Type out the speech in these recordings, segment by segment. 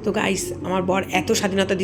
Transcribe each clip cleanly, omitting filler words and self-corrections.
তো গাইস আমার বর এত স্বাধীনতা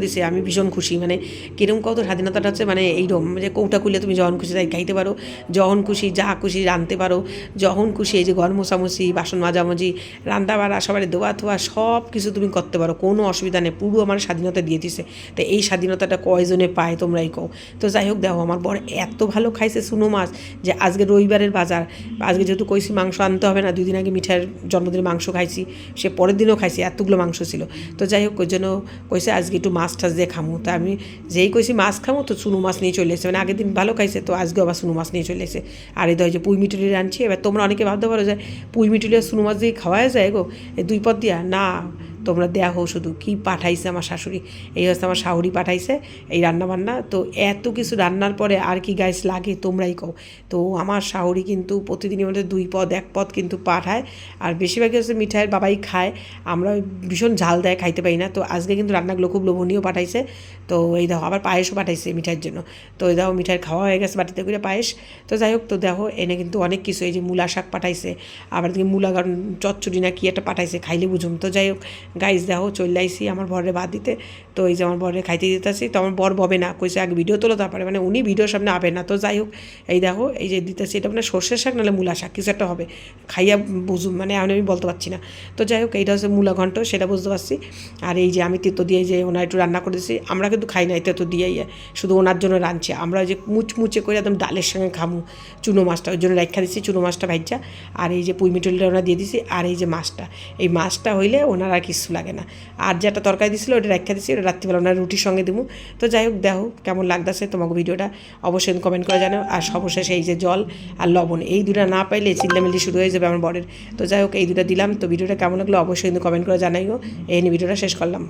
দিছে আমি ভীষণ খুশি। মানে কিরম কত স্বাধীনতাটা হচ্ছে, মানে এইরকম যে কৌটা খুলে তুমি যখন খুশি তাই খাইতে পারো, যখন খুশি যা খুশি রাঁধতে পারো, যখন খুশি এই যে ঘর মোছামুছি, বাসন মাজামাজি, রান্না বাড়া, সবাই দোয়া থোয়া সব কিছু তুমি করতে পারো, কোনো অসুবিধা নেই। পুরো আমার স্বাধীনতা দিয়ে দিছে। তো এই স্বাধীনতাটা কয়জনে পায় তোমরাই কও। তো যাই হোক, দেখো আমার বর এত ভালো খাইছে চুনো মাছ, যে আজকে রবিবারের বাজার, আজকে যেহেতু কইছি মাংস আনতে হবে না, 2 দিন আগে মিঠাইয়ের জন্মদিনে মাংস খাইছি, সে পরের দিনও খাইছি, এতগুলো মাংস ছিল। তো যাই হোক, ওই জন্য কইছে আজকে একটু মাছ টাছ দিয়ে খামু। তো আমি যেই কইছি মাছ খামো, তো চুনো মাছ নিয়ে চলে এসেছে। মানে আগের দিন ভালো খাইছে, তো আজকে আবার চুনো মাছ নিয়ে চলে এসেছে। আর এই যে পুঁই মিটুলি রাঁধছি। এবার তোমরা অনেকে ভাবতে পারো যে পুঁই মিটুলি আর চুনো মাছ দিয়ে খাওয়া যায় গো, এই 2 পদ দিয়া? না, তোমরা দেখো শুধু কী পাঠাইছে আমার শাশুড়ি। এই হচ্ছে আমার শাশুড়ি পাঠাইছে এই রান্নাবান্না। তো এত কিছু রান্নার পরে আর কি গাইস লাগে তোমরাই কও। তো আমার শাশুড়ি কিন্তু প্রতিদিনের মধ্যে 2 পদ 1 পদ কিন্তু পাঠায়। আর বেশিরভাগই হচ্ছে মিঠাইয়ের বাবাই খায়, আমরা ভীষণ ঝাল দেয়, খাইতে পারি না। তো আজকে কিন্তু রান্নাগুলো খুব লোভনীয় পাঠাইছে। তো এই দেখো আবার পায়েসও পাঠাইছে মিঠাইয়ের জন্য। তো এই দেখো মিঠাই খাওয়া হয়ে গেছে বাটিতে করে পায়েস। তো যাই হোক, তো দেখো এনে কিন্তু অনেক কিছু, এই যে মূলা শাক পাঠাইছে, আবার দিকে মূলা চচ্চড়ি না কি একটা পাঠাইছে, খাইলে বুঝুম। তো যাই হোক গাইজ, দেখো চলে আইসি আমার বরের ভাত দিতে। তো এই যে আমার বরের খাইতে দিতেছি। তো আমার বর ববে না, কইছে আগে ভিডিও তোলো তারপরে, মানে উনি ভিডিওর সামনে আবে না। তো যাই হোক, এই দেখো এই যে দিতেছি, এটা মানে সর্ষের শাক নাহলে মূলা শাক কিছু একটা হবে, খাইয়া বুঝুম, মানে এখন আমি বলতে পারছি না। তো যাই হোক, এইটা হচ্ছে মূলা ঘন্ট, সেটা বুঝতে পারছি। আর এই যে আমি তেতো দিয়ে যে ওনার একটু রান্না করেছি, আমরা কিন্তু খাই না তেতো দিয়েই, শুধু ওনার জন্য রাঁধছি। আমরা যে মুচমুচে করে একদম ডালের সঙ্গে খামু চুনো মাছটা, ওই জন্য রেখা দিচ্ছি চুনো মাছটা ভাইজা। আর এই যে পুঁই মিটুলিটা ওনার দিয়ে দিছি। আর এই যে মাছটা, এই মাছটা হইলে ওনার আর কিছু লাগে না। আর যেটা তরকারি দিছিল ওটা রেখা দিচ্ছি, ওটা রাত্রিবেলা ওনার রুটির সঙ্গে দেবো। তো যাই হোক, দেখো কেমন লাগতেছে তোমাকে ভিডিওটা, অবশ্যই কমেন্ট করে জানাও। আর সর্বশেষে এই যে জল আর লবণ, এই দুটা না পাইলে চিল্লামিল্লি শুরু হয়ে যাবে আমার বরের। তো যাই হোক, এই দুটা দিলাম। তো ভিডিওটা কেমন লাগলো অবশ্যই কিন্তু কমেন্ট করে জানাইও। এই নিয়ে ভিডিওটা শেষ করলাম।